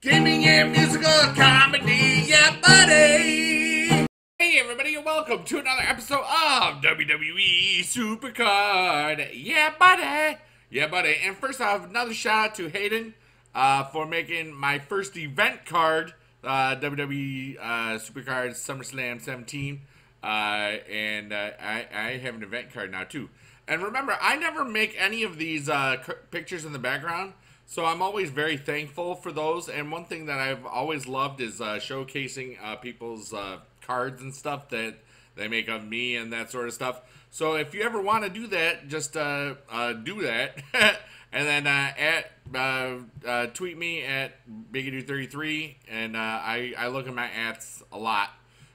Gaming and musical comedy, yeah, buddy! Hey, everybody, and welcome to another episode of WWE Supercard, yeah, buddy! Yeah, buddy. And first off, another shout out to Hayden for making my first event card, WWE Supercard Summerslam 17. I have an event card now, too. And remember, I never make any of these pictures in the background. So I'm always very thankful for those, and one thing that I've always loved is showcasing people's cards and stuff that they make of me and that sort of stuff. So if you ever want to do that, just do that, and then tweet me at bigedude33, and I look at my ads a lot,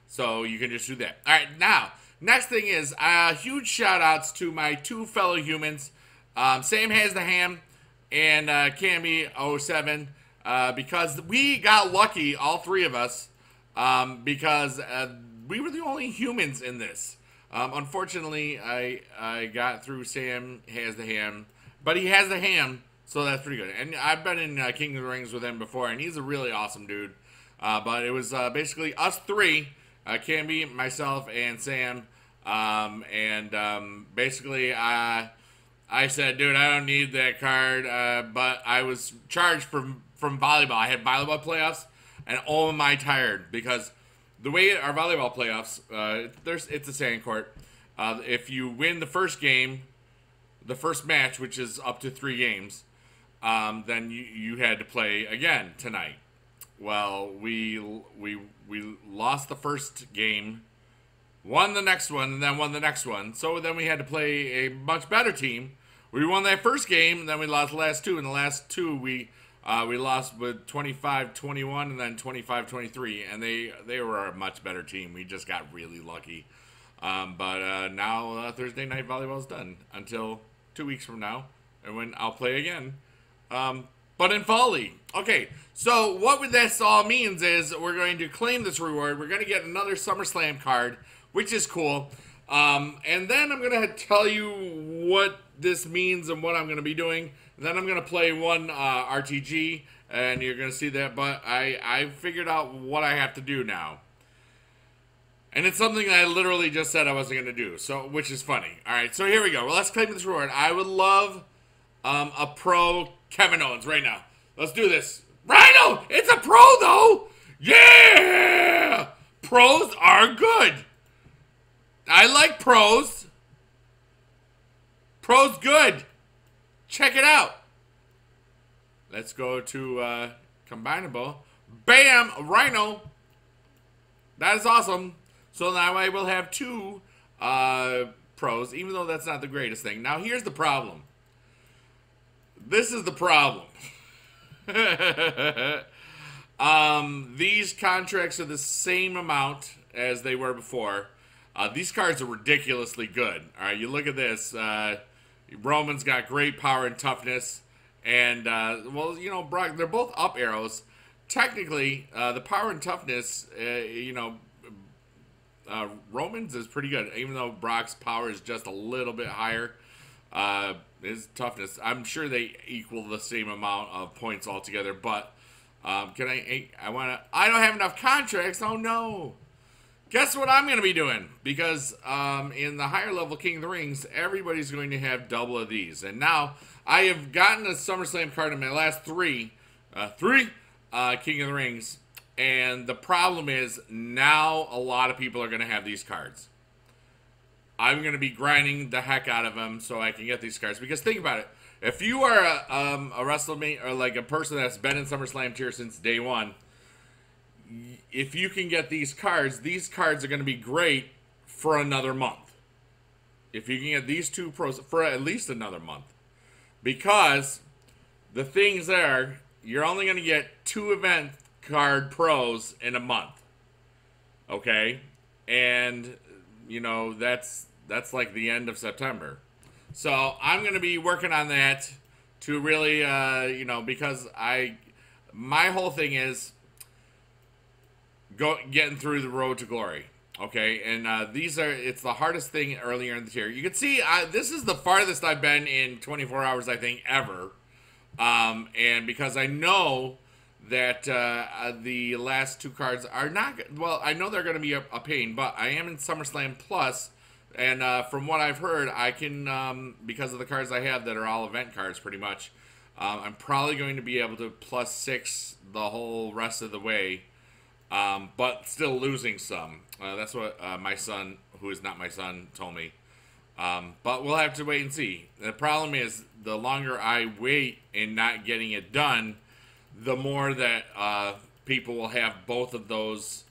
so you can just do that. All right, now next thing is huge shout outs to my two fellow humans, Sam Has the Ham and Cammy07, because we got lucky, all three of us, because we were the only humans in this. Unfortunately, I got through Sam Has the Ham, but he has the ham, so that's pretty good. And I've been in King of the Rings with him before, and he's a really awesome dude. But it was basically us three, Cammy, myself, and Sam, basically, I said, dude, I don't need that card, but I was charged from volleyball. I had volleyball playoffs, and oh, am I tired, because the way our volleyball playoffs, it's a sand court. If you win the first game, the first match, which is up to 3 games, then you had to play again tonight. Well, we lost the first game, won the next one, and then won the next one. So then we had to play a much better team. We won that first game, and then we lost the last two. And the last two, we lost with 25-21 and then 25-23. And they were a much better team. We just got really lucky. But now Thursday night volleyball is done until 2 weeks from now, and when I'll play again. But in volley. Okay, so what this all means is we're going to claim this reward. We're going to get another SummerSlam card, which is cool. And then I'm going to tell you what this means and what I'm going to be doing. Then I'm going to play one RTG, and you're going to see that. But I figured out what I have to do now. And it's something that I literally just said I wasn't going to do, so which is funny. All right, so here we go. Well, let's claim this reward. I would love a pro Kevin Owens right now. Let's do this. Rhino! It's a pro, though! Yeah! Pros are good. I like pros. Pros good. Check it out. Let's go to combinable. Bam! Rhino. That is awesome. So now I will have 2 pros, even though that's not the greatest thing. Now here's the problem. This is the problem. These contracts are the same amount as they were before. These cards are ridiculously good. All right, you look at this. Roman's got great power and toughness. And, well, you know, Brock, they're both up arrows. Technically, the power and toughness, Roman's is pretty good, even though Brock's power is just a little bit higher. His toughness, I'm sure they equal the same amount of points altogether, but I don't have enough contracts. Oh no. Guess what I'm going to be doing? Because in the higher level King of the Rings, everybody's going to have double of these. And now I have gotten a SummerSlam card in my last three King of the Rings. And the problem is now a lot of people are going to have these cards. I'm going to be grinding the heck out of them so I can get these cards. Because think about it. If you are a WrestleMania, or like a person that's been in SummerSlam tier since day one, if you can get these cards are going to be great for another month. If you can get these 2 pros for at least another month. Because the things are, you're only going to get 2 event card pros in a month. Okay? And you know, that's like the end of September. So I'm going to be working on that to really, because my whole thing is getting through the road to glory. Okay, and it's the hardest thing earlier in the tier. You can see this is the farthest I've been in 24 hours, I think, ever. And because I know that the last two cards are not, well, I know they're going to be a pain, but I am in SummerSlam Plus, and from what I've heard, I can, because of the cards I have that are all event cards pretty much, I'm probably going to be able to +6 the whole rest of the way, but still losing some. That's what my son, who is not my son, told me. But we'll have to wait and see. The problem is, the longer I wait and not getting it done, the more that people will have both of those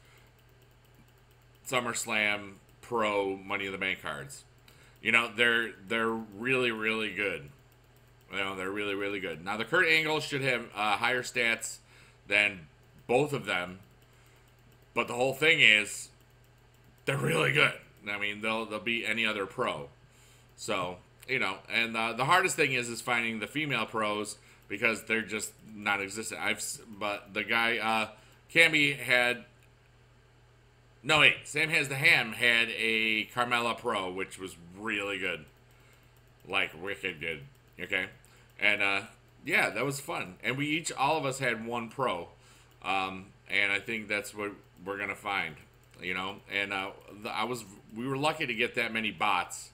SummerSlam Pro Money in the Bank cards. You know, they're really, really good. You know, they're really, really good. Now, the Kurt Angle should have higher stats than both of them, but the whole thing is, they're really good. I mean, they'll beat any other pro. So, you know, and the hardest thing is finding the female pros, because they're just non-existent. But the guy, Cammy had, no wait, Sam Has the Ham had a Carmella Pro, which was really good. Like, wicked good. Okay? And, yeah, that was fun. And all of us had one pro. And I think that's what we're gonna find. You know? And, we were lucky to get that many bots.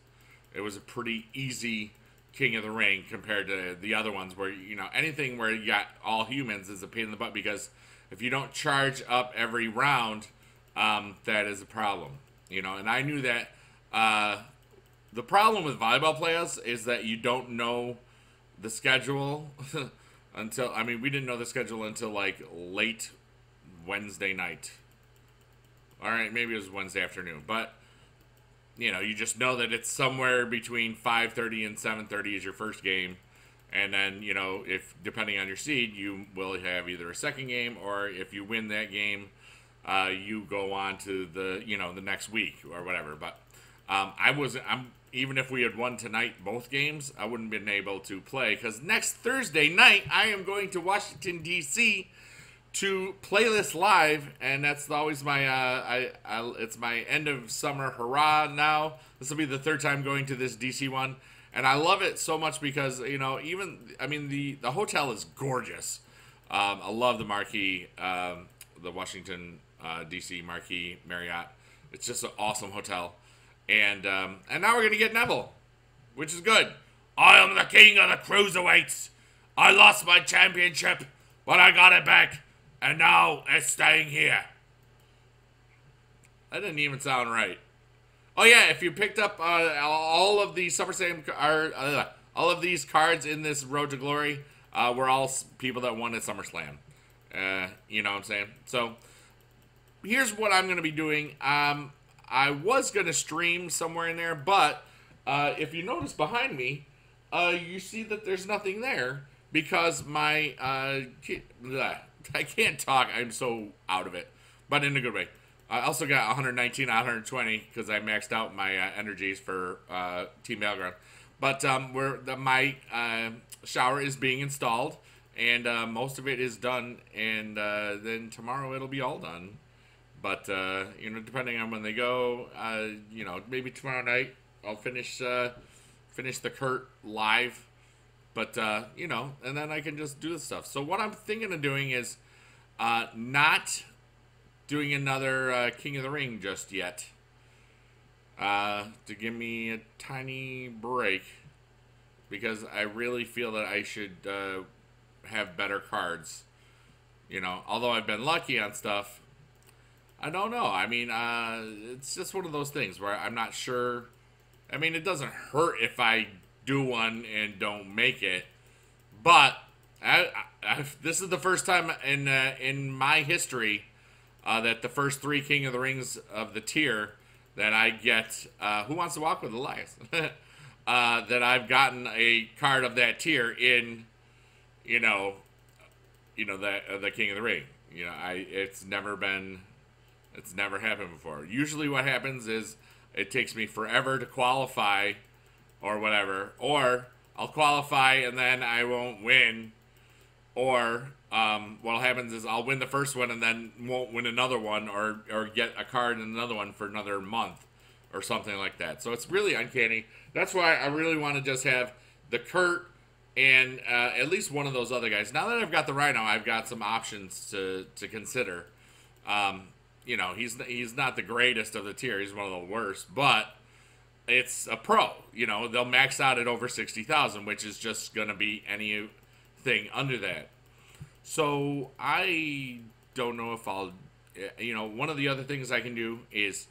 It was a pretty easy King of the Ring compared to the other ones where, you know, anything where you got all humans is a pain in the butt, because if you don't charge up every round, that is a problem, you know. And I knew that the problem with volleyball players is that you don't know the schedule until, I mean, we didn't know the schedule until like late Wednesday night. All right, maybe it was Wednesday afternoon, but you know, you just know that it's somewhere between 5:30 and 7:30 is your first game. And then, you know, if depending on your seed, you will have either a second game, or if you win that game, you go on to the, you know, the next week or whatever. But even if we had won tonight both games, I wouldn't have been able to play, because next Thursday night I am going to Washington, D.C. to Playlist Live, and that's always my it's my end of summer hurrah now. This will be the third time going to this DC one, and I love it so much because, you know, the hotel is gorgeous. I love the Marquee, the Washington DC Marquee Marriott. It's just an awesome hotel, and now we're gonna get Neville, which is good. I am the king of the cruiserweights. I lost my championship, but I got it back. And now it's staying here. That didn't even sound right. Oh yeah, if you picked up all of the SummerSlam, all of these cards in this Road to Glory, were all people that won at SummerSlam. You know what I'm saying? So here's what I'm going to be doing. I was going to stream somewhere in there, but if you notice behind me, you see that there's nothing there, because my I can't talk. I'm so out of it, but in a good way. I also got 119 out of 120 because I maxed out my energies for Team Battleground. But my shower is being installed, and most of it is done, and then tomorrow it'll be all done. But you know, depending on when they go, you know, maybe tomorrow night I'll finish the Kurt live. But, you know, and then I can just do this stuff. So what I'm thinking of doing is not doing another King of the Ring just yet. To give me a tiny break. Because I really feel that I should have better cards. You know, although I've been lucky on stuff, I don't know. I mean, it's just one of those things where I'm not sure. I mean, it doesn't hurt if I do one and don't make it, but this is the first time in my history that the first 3 King of the Rings of the tier that I get, Who Wants to Walk with Elias, that I've gotten a card of that tier in, you know the King of the Ring. You know, it's never happened before. Usually what happens is it takes me forever to qualify or whatever, or I'll qualify and then I won't win, or what happens is I'll win the first one and then won't win another one, or get a card in another one for another month or something like that. So it's really uncanny. That's why I really want to just have the Kurt and at least one of those other guys. Now that I've got the Rhino, I've got some options to consider. You know, he's not the greatest of the tier. He's one of the worst, but it's a pro. You know, they'll max out at over 60,000, which is just going to be anything under that. So I don't know if I'll, you know, one of the other things I can do is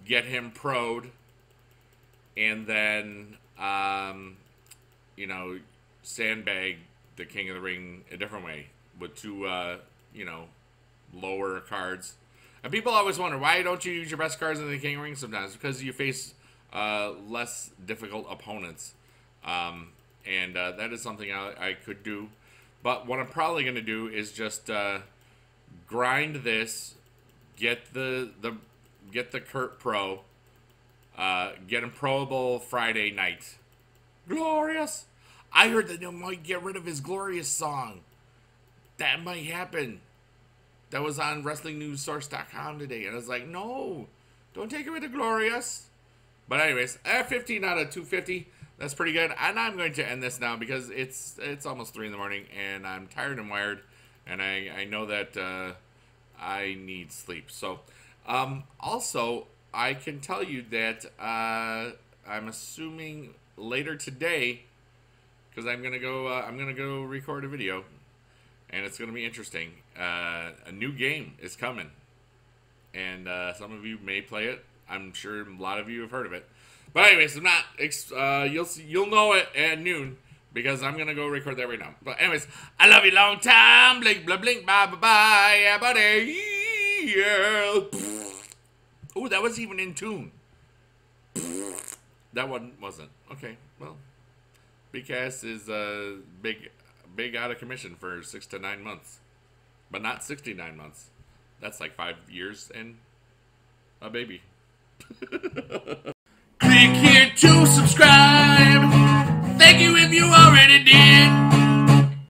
get him pro'd, and then, you know, sandbag the King of the Ring a different way with two, you know, lower cards. And people always wonder, why don't you use your best cards in the King of the Ring sometimes? Because you face less difficult opponents. And that is something I could do. But what I'm probably going to do is just grind this, get the Kurt Pro, get him proable Friday night. Glorious! I heard that they might get rid of his Glorious song. That might happen. That was on WrestlingNewsSource.com today. And I was like, no, don't take away the Glorious. But anyways, 15 out of 250. That's pretty good. And I'm going to end this now because it's almost 3 in the morning. And I'm tired and wired. And I know that I need sleep. So, also, I can tell you that I'm assuming later today, because I'm gonna go record a video, and it's gonna be interesting. A new game is coming, and some of you may play it. I'm sure a lot of you have heard of it. But anyways, I'm not. You'll know it at noon because I'm gonna go record that right now. But anyways, I love you long time. Blink, blah, blink, bye, bye, bye, yeah, buddy. Yeah. Oh, that was even in tune. That one wasn't. Okay, well, BCast is big out of commission for 6 to 9 months, but not 69 months. That's like 5 years and a baby. Click here to subscribe. Thank you if you already did.